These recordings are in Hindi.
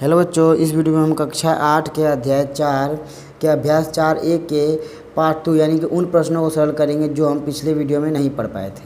हेलो बच्चों, इस वीडियो में हम कक्षा 8 के अध्याय 4 के अभ्यास 4A के पार्ट 2 यानी कि उन प्रश्नों को सरल करेंगे जो हम पिछले वीडियो में नहीं पढ़ पाए थे।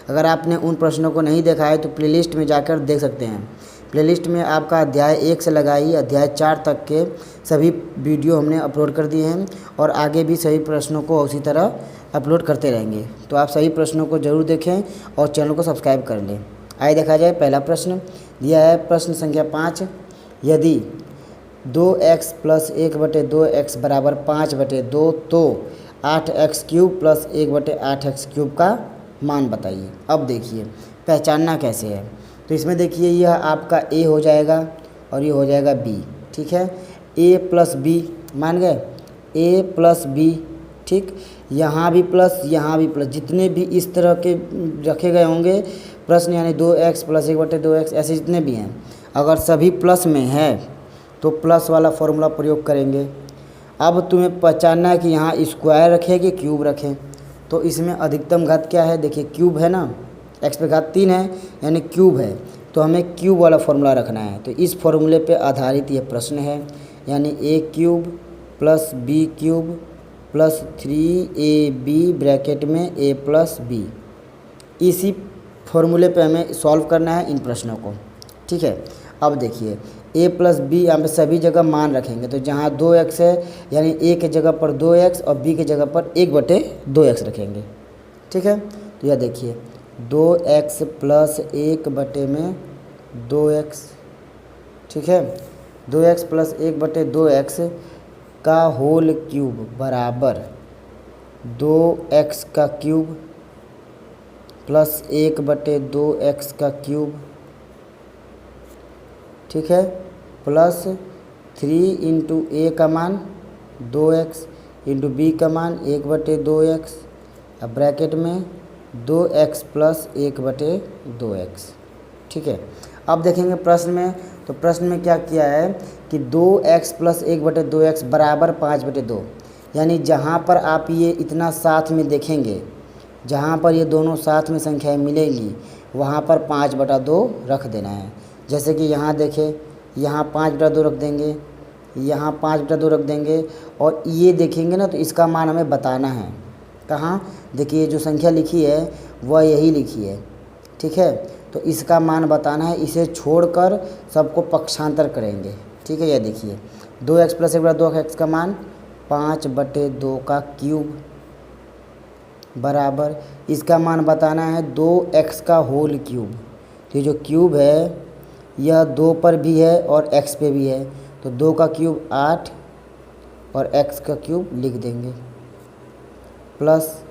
अगर आपने उन प्रश्नों को नहीं देखा है तो प्लेलिस्ट में जाकर देख सकते हैं। प्लेलिस्ट में आपका अध्याय 1 से लगाई अध्याय 4 तक के सभी वीडियो हमने अपलोड कर दिए हैं और आगे भी सभी प्रश्नों को उसी तरह अपलोड करते रहेंगे। तो आप सभी प्रश्नों को ज़रूर देखें और चैनल को सब्सक्राइब कर लें। आइए देखा जाए। पहला प्रश्न दिया है, प्रश्न संख्या 5। यदि 2x + 1/2x बराबर 5/2 तो 8x³ + 1/8x³ का मान बताइए। अब देखिए पहचानना कैसे है। तो इसमें देखिए यह आपका a हो जाएगा और ये हो जाएगा b। ठीक है, a + b मान गए, a + b। ठीक, यहाँ भी प्लस यहाँ भी प्लस, जितने भी इस तरह के रखे गए होंगे प्रश्न यानी 2x + 1/2x ऐसे जितने भी हैं, अगर सभी प्लस में है तो प्लस वाला फॉर्मूला प्रयोग करेंगे। अब तुम्हें पहचानना है कि यहाँ स्क्वायर रखें कि क्यूब रखें। तो इसमें अधिकतम घात क्या है, देखिए क्यूब है ना, x पे घात 3 है यानी क्यूब है, तो हमें क्यूब वाला फॉर्मूला रखना है। तो इस फॉर्मूले पे आधारित ये प्रश्न है, यानी a³ + b³ + 3ab ब्रैकेट में a + b। इसी फॉर्मूले पे हमें सॉल्व करना है इन प्रश्नों को। ठीक है, अब देखिए a + b यहाँ पे सभी जगह मान रखेंगे। तो जहाँ 2x है यानी a के जगह पर 2x और b के जगह पर 1/2x रखेंगे। ठीक है, तो यह देखिए 2x + 1/2x। ठीक है, 2x + 1/2x का होल क्यूब बराबर 2x³ + 1/2x का क्यूब। ठीक है, प्लस 3 × a का मान 2x × b का मान 1/2x, अब ब्रैकेट में 2x + 1/2x। ठीक है, अब देखेंगे प्रश्न में। तो प्रश्न में क्या किया है कि 2x + 1/2x बराबर 5/2, यानी जहाँ पर आप ये इतना साथ में देखेंगे, जहाँ पर ये दोनों साथ में संख्याएं मिलेंगी वहाँ पर 5/2 रख देना है। जैसे कि यहाँ देखें, यहाँ 5/2 रख देंगे, यहाँ 5/2 रख देंगे और ये देखेंगे ना तो इसका मान हमें बताना है। कहाँ देखिए जो संख्या लिखी है वह यही लिखी है। ठीक है, तो इसका मान बताना है, इसे छोड़कर सबको पक्षांतर करेंगे। ठीक है, यह देखिए 2x + 1/2x का मान 5/2 का क्यूब बराबर, इसका मान बताना है 2x का होल क्यूब। तो ये जो क्यूब है यह 2 पर भी है और x पे भी है, तो 2 का क्यूब 8 और x का क्यूब लिख देंगे, प्लस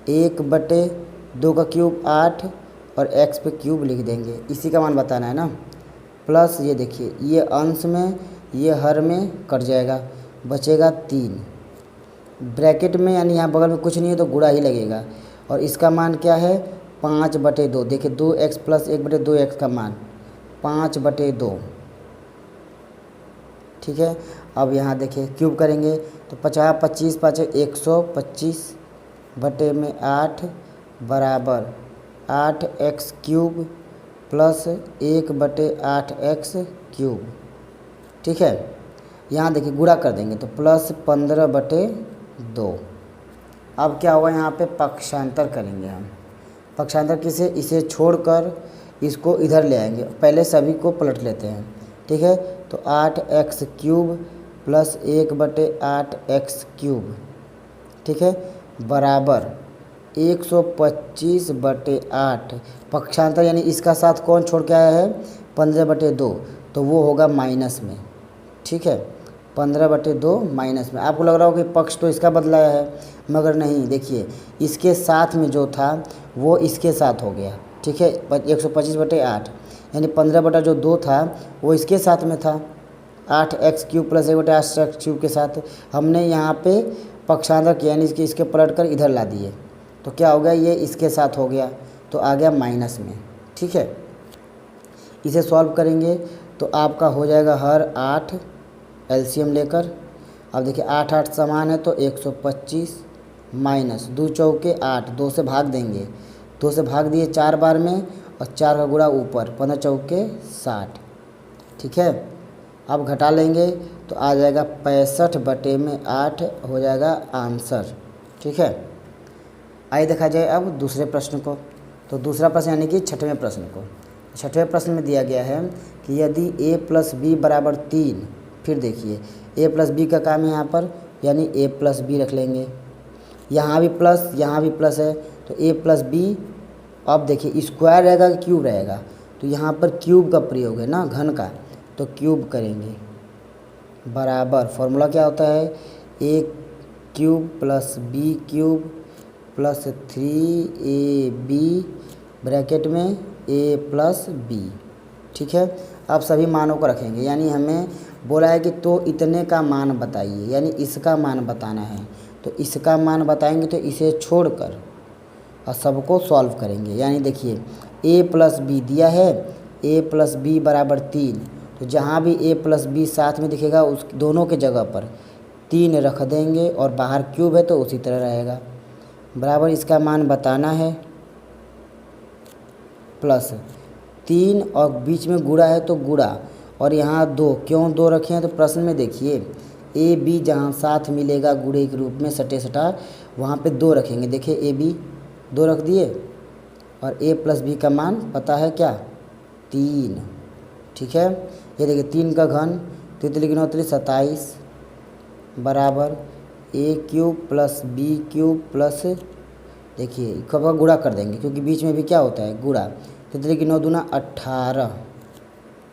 1/2 का क्यूब 8 और x पे क्यूब लिख देंगे। इसी का मान बताना है ना। प्लस ये देखिए ये अंश में ये हर में कट जाएगा, बचेगा 3 ब्रैकेट में, यानी यहाँ बगल में कुछ नहीं है तो गुणा ही लगेगा। और इसका मान क्या है 5/2। देखिए 2x + 1/2x का मान 5/2। ठीक है, अब यहाँ देखिए क्यूब करेंगे तो 50 25 5 125 बटे में 8 बराबर 8x³ + 1/8x³। ठीक है, यहाँ देखिए गुणा कर देंगे तो प्लस 15/2। अब क्या हुआ, यहाँ पे पक्षांतर करेंगे हम। पक्षांतर किसे, इसे छोड़कर इसको इधर ले आएंगे। पहले सभी को पलट लेते हैं। ठीक है, तो 8x³ + 1/8x³। ठीक है, बराबर 125/8। पक्षांतर यानी इसका साथ कौन छोड़ के आया है 15/2, तो वो होगा माइनस में। ठीक है, 15/2 माइनस में। आपको लग रहा हो कि पक्ष तो इसका बदलाया है, मगर नहीं, देखिए इसके साथ में जो था वो इसके साथ हो गया। ठीक है, 125/8 यानी 15/2 था वो इसके साथ में था 8x³ + 1/8x³ के साथ। हमने यहाँ पे पक्षांतर किया यानी इसके पलट कर इधर ला दिए, तो क्या हो गया, ये इसके साथ हो गया तो आ गया माइनस में। ठीक है, इसे सॉल्व करेंगे तो आपका हो जाएगा हर 8 एलसीएम लेकर। अब देखिए 8 8 समान है तो 125 माइनस 2 चौके 8, 2 से भाग देंगे, 2 से भाग दिए 4 बार में और 4 का गुणा ऊपर, 15 चौके 60। ठीक है, अब घटा लेंगे तो आ जाएगा 65/8 हो जाएगा आंसर। ठीक है, आइए देखा जाए अब दूसरे प्रश्न को। तो दूसरा प्रश्न यानी कि छठवें प्रश्न को। छठवें प्रश्न में दिया गया है कि यदि a + b = 3, फिर देखिए a + b का काम है यहाँ पर, यानी a + b रख लेंगे। यहाँ भी प्लस, यहाँ भी प्लस है, तो a + b। अब देखिए स्क्वायर रहेगा कि क्यूब रहेगा, तो यहाँ पर क्यूब का प्रयोग है ना, घन का, तो क्यूब करेंगे बराबर। फॉर्मूला क्या होता है, a³ + b³ + 3ab ब्रैकेट में a + b। ठीक है, अब सभी मानों को रखेंगे, यानी हमें बोला है कि तो इतने का मान बताइए, यानी इसका मान बताना है। तो इसका मान बताएंगे तो इसे छोड़कर और सबको सॉल्व करेंगे। यानी देखिए a + b दिया है, a + b = 3, तो जहाँ भी a + b साथ में दिखेगा उस दोनों के जगह पर 3 रख देंगे, और बाहर क्यूब है तो उसी तरह रहेगा बराबर। इसका मान बताना है प्लस 3 और बीच में गुणा है तो गुणा, और यहाँ 2, क्यों 2 रखे हैं तो प्रश्न में देखिए ए बी जहाँ साथ मिलेगा गुणे के रूप में सटे सटा, वहाँ पे 2 रखेंगे। देखिए ए बी 2 रख दिए, और a + b का मान पता है क्या, 3। ठीक है, ये देखिए 3 का घन, 3 × 9 = 27 बराबर a³ + b³ प्लस, देखिए कब गुणा कर देंगे क्योंकि बीच में भी क्या होता है गुणा, 3 × 9 = 18।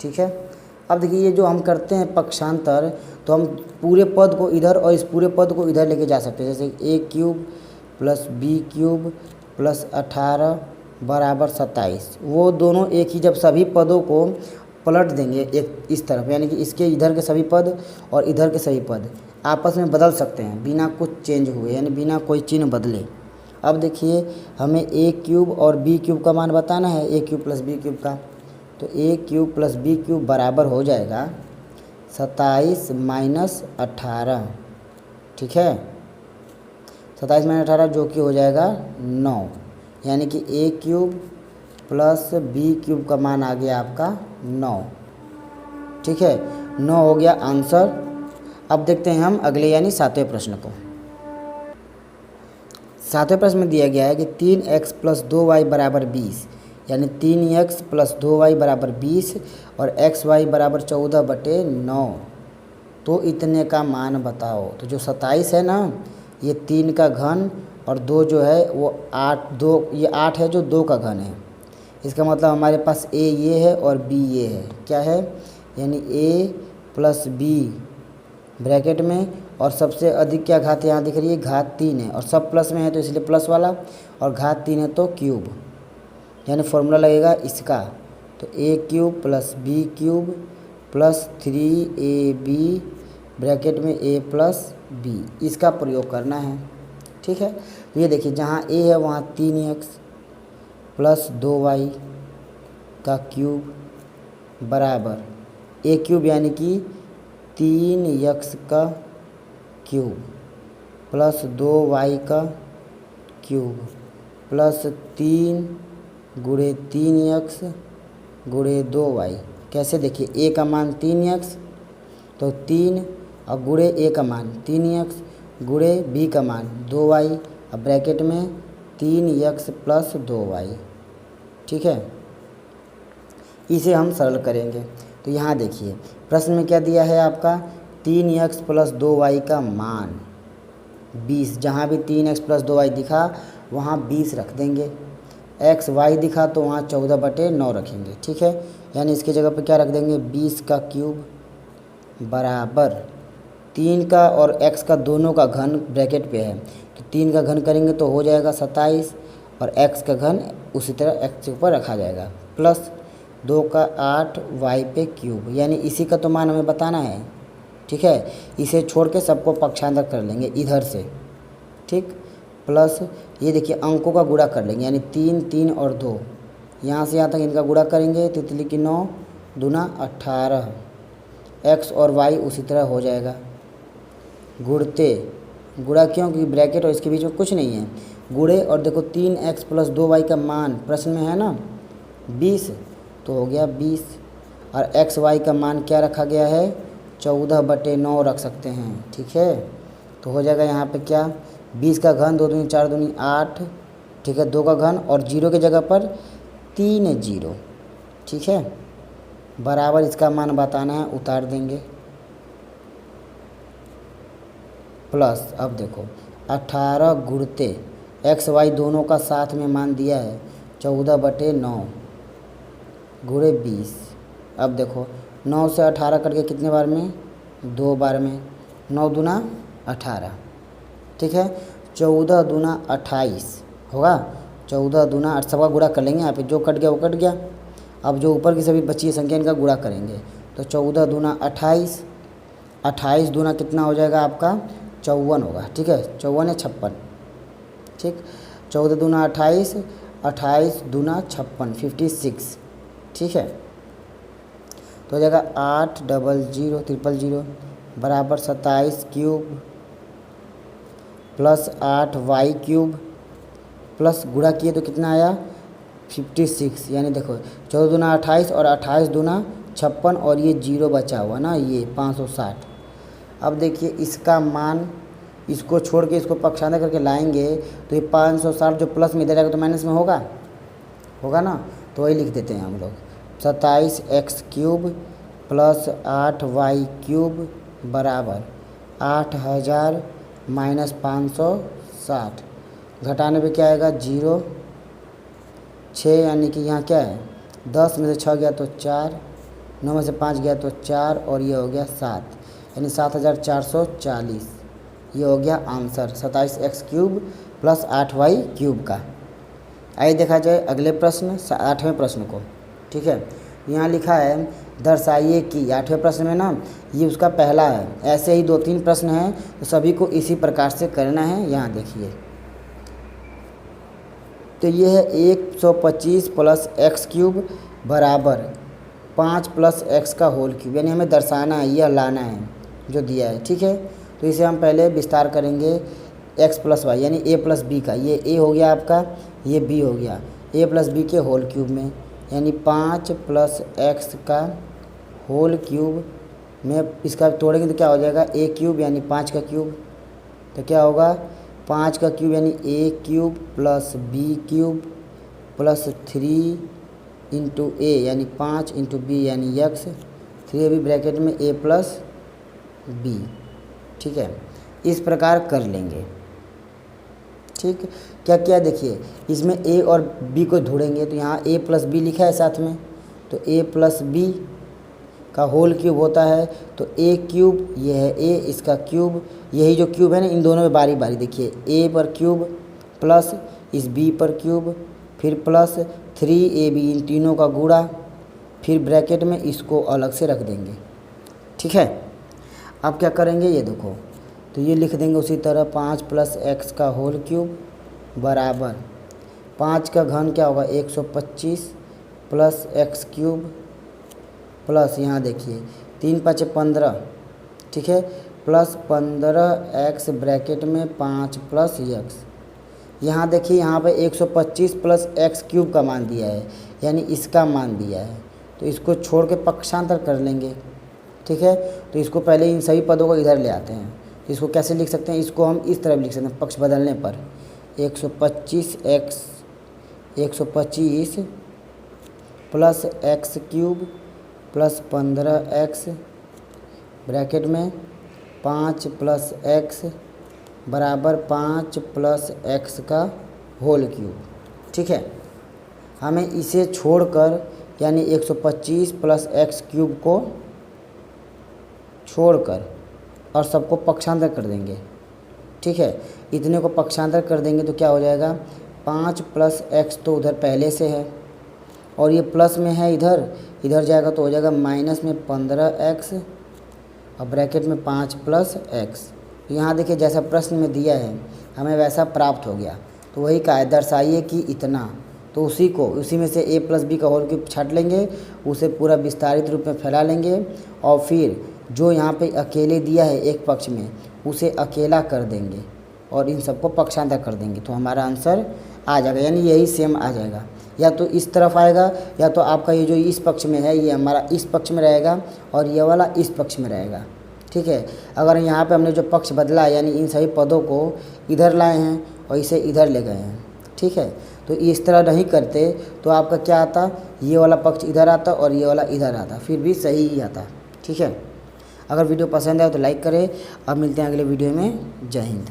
ठीक है, अब देखिए ये जो हम करते हैं पक्षांतर, तो हम पूरे पद को इधर और इस पूरे पद को इधर लेके जा सकते हैं। जैसे a³ + b³ + 18 बराबर 27। वो दोनों एक ही, जब सभी पदों को पलट देंगे एक इस तरफ, यानी कि इसके इधर के सभी पद और इधर के सभी पद आपस में बदल सकते हैं बिना कुछ चेंज हुए, यानी बिना कोई चिन्ह बदले। अब देखिए हमें a³ और b³ का मान बताना है, a³ + b³ का, तो a³ + b³ बराबर हो जाएगा 27 - 18। ठीक है, 27 - 18 जो कि हो जाएगा 9, यानी कि a³ + b³ का मान आ गया आपका 9। ठीक है, 9 हो गया आंसर। अब देखते हैं हम अगले यानी 7वें प्रश्न को। 7वें प्रश्न में दिया गया है कि 3x + 2y = 20, यानी 3x + 2y = 20 और xy = 14/9, तो इतने का मान बताओ। तो जो 27 है ना, ये 3 का घन, और 2 जो है वो 8, 2 ये 8 है जो 2 का घन है। इसका मतलब हमारे पास a ये है और b ये है, क्या है, यानी a + b ब्रैकेट में, और सबसे अधिक क्या घात यहाँ दिख रही है, घात 3 है, और सब प्लस में है तो इसलिए प्लस वाला, और घात 3 है तो क्यूब, यानी फॉर्मूला लगेगा इसका, तो a³ + b³ + 3ab ब्रैकेट में a + b, इसका प्रयोग करना है। ठीक है, तो ये देखिए जहाँ a है वहाँ 3x + 2y का क्यूब बराबर a³ यानी कि 3x का क्यूब + 2y का क्यूब प्लस 3 × 3x × 2y। कैसे, देखिए a का मान 3x, तो 3 और गुणे a का मान 3x गुणे b का मान 2y, अब ब्रैकेट में 3x + 2y। ठीक है, इसे हम सरल करेंगे। तो यहाँ देखिए प्रश्न में क्या दिया है आपका, 3x + 2y का मान 20, जहाँ भी 3x + 2y दिखा वहाँ 20 रख देंगे, x y दिखा तो वहाँ 14/9 रखेंगे। ठीक है, यानी इसकी जगह पे क्या रख देंगे, 20 का क्यूब बराबर 3 का और x का दोनों का घन ब्रैकेट पे है, तो 3 का घन करेंगे तो हो जाएगा 27, और x का घन उसी तरह x के ऊपर रखा जाएगा, प्लस 2 का 8 y पे क्यूब, यानी इसी का तो मान हमें बताना है। ठीक है, इसे छोड़ के सबको पक्षांतर कर लेंगे इधर से। ठीक, प्लस ये देखिए अंकों का गुणा कर लेंगे, यानी 3 3 और 2, यहाँ से यहाँ तक इनका गुणा करेंगे, तितली की 9 दूना 18, x और y उसी तरह हो जाएगा। गुणते, गुणा क्यों, क्योंकि ब्रैकेट और इसके बीच में कुछ नहीं है, गुणे, और देखो 3x + 2y का मान प्रश्न में है ना 20, तो हो गया 20। और एक्स वाई का मान क्या रखा गया है, 14/9 रख सकते हैं। ठीक है, तो हो जाएगा यहाँ पे क्या, 20 का घन 2 दूनी 4 दूनी 8, ठीक है, 2 का घन और 0 की जगह पर 3 0। ठीक है, बराबर इसका मान बताना है, उतार देंगे प्लस। अब देखो 18 गुणते एक्स वाई दोनों का साथ में मान दिया है 14/9 गुणे 20। अब देखो 9 से 18 कट के कितने बार में, 2 बार में, 9 दूना 18। ठीक है, 14 दूना 28 होगा, 14 दूना 8, सबका गुणा कर लेंगे यहाँ पे, जो कट गया वो कट गया। अब जो ऊपर की सभी बची संख्या इनका गुणा करेंगे, तो 14 दूना 28, 28 दूना कितना हो जाएगा आपका 54 होगा। ठीक है, 54 है 56। ठीक, 14 दूना 28, 28 दूना 56, 56। ठीक है, तो हो जाएगा 8 00 000 बराबर 27 cube plus 8 Y cube plus गुणा किए तो कितना आया 56। यानी देखो 14 दूना 28 और 28 दूना 56 और ये 0 बचा हुआ ना, ये 560। अब देखिए इसका मान, इसको छोड़ के इसको पक्षांतर करके लाएंगे तो ये 560 जो प्लस में इधर जाएगा तो माइनस में होगा, होगा ना, तो वही लिख देते हैं हम लोग, 27x cube plus 8y cube बराबर 8000 माइनस 560। घटाने पे क्या आएगा 0 6, यानी कि यहाँ क्या है 10 में से 6 गया तो 4, 9 में से 5 गया तो 4 और ये हो गया 7, यानी 7440। ये हो गया answer 27x cube plus 8y cube का। आइए देखा जाए अगले प्रश्न 8वें प्रश्न को। ठीक है, यहाँ लिखा है दर्शाइए कि, 8वें प्रश्न में ना ये उसका पहला है, ऐसे ही 2-3 प्रश्न हैं तो सभी को इसी प्रकार से करना है। यहाँ देखिए तो ये है 125 प्लस एक्स क्यूब बराबर 5 प्लस एक्स का होल क्यूब, यानी हमें दर्शाना है, यह लाना है जो दिया है। ठीक है, तो इसे हम पहले विस्तार करेंगे एक्स प्लस वाई यानी ए प्लस बी का, ये ए हो गया आपका, ये बी हो गया, ए प्लस बी के होल क्यूब में, यानी 5 प्लस एक्स का होल क्यूब में इसका तोड़ेंगे तो क्या हो जाएगा ए क्यूब यानी 5 का क्यूब, तो क्या होगा 5 का क्यूब यानी a cube plus b cube plus 3 into a यानी 5 इंटू बी यानी एक्स, 3 अभी ब्रैकेट में ए प्लस बी। ठीक है, इस प्रकार कर लेंगे। ठीक, क्या क्या देखिए इसमें ए और बी को ढूंढेंगे तो यहाँ ए प्लस बी लिखा है साथ में, तो ए प्लस बी का होल क्यूब होता है, तो ए क्यूब ये है ए, इसका क्यूब, यही जो क्यूब है ना इन दोनों में बारी बारी देखिए, ए पर क्यूब प्लस इस बी पर क्यूब, फिर प्लस 3ab इन तीनों का गुणा, फिर ब्रैकेट में इसको अलग से रख देंगे। ठीक है, अब क्या करेंगे ये देखो, तो ये लिख देंगे उसी तरह 5 प्लस एक्स का होल क्यूब बराबर 5 का घन क्या होगा 125 प्लस एक्स क्यूब प्लस यहाँ देखिए 3 5 15, ठीक है, प्लस 15x ब्रैकेट में 5 प्लस एक्स। यहाँ देखिए यहाँ पे 125 प्लस एक्स क्यूब का मान दिया है, यानी इसका मान दिया है, तो इसको छोड़ के पक्षांतर कर लेंगे। ठीक है, तो इसको पहले इन सभी पदों को इधर ले आते हैं, तो इसको कैसे लिख सकते हैं, इसको हम इस तरफ लिख सकते हैं पक्ष बदलने पर 125 plus x cube plus 15x bracket में 5 प्लस एक्स बराबर 5 प्लस एक्स का होल क्यूब। ठीक है, हमें इसे छोड़कर यानी 125 प्लस एक्स क्यूब को छोड़कर और सबको पक्षांतर कर देंगे। ठीक है, इतने को पक्षांतर कर देंगे तो क्या हो जाएगा 5 प्लस एक्स तो उधर पहले से है और ये प्लस में है इधर जाएगा तो हो जाएगा माइनस में 15x और ब्रैकेट में 5 प्लस एक्स। यहाँ देखिए जैसा प्रश्न में दिया है हमें वैसा प्राप्त हो गया, तो वही कहा है दर्शाइए कि इतना, तो उसी में से a प्लस बी का होल क्यूब छाट लेंगे, उसे पूरा विस्तारित रूप में फैला लेंगे और फिर जो यहाँ पे अकेले दिया है एक पक्ष में उसे अकेला कर देंगे और इन सबको पक्षांतर कर देंगे, तो हमारा आंसर आ जाएगा, यानी यही सेम आ जाएगा। या तो इस तरफ आएगा, या तो आपका ये जो इस पक्ष में है ये हमारा इस पक्ष में रहेगा और ये वाला इस पक्ष में रहेगा। ठीक है, अगर यहाँ पे हमने जो पक्ष बदला है यानी इन सभी पदों को इधर लाए हैं और इसे इधर ले गए हैं। ठीक है, तो इस तरह नहीं करते तो आपका क्या आता, ये वाला पक्ष इधर आता और ये वाला इधर आता, फिर भी सही ही आता। ठीक है, अगर वीडियो पसंद आए तो लाइक करें। अब मिलते हैं अगले वीडियो में। जय हिंद।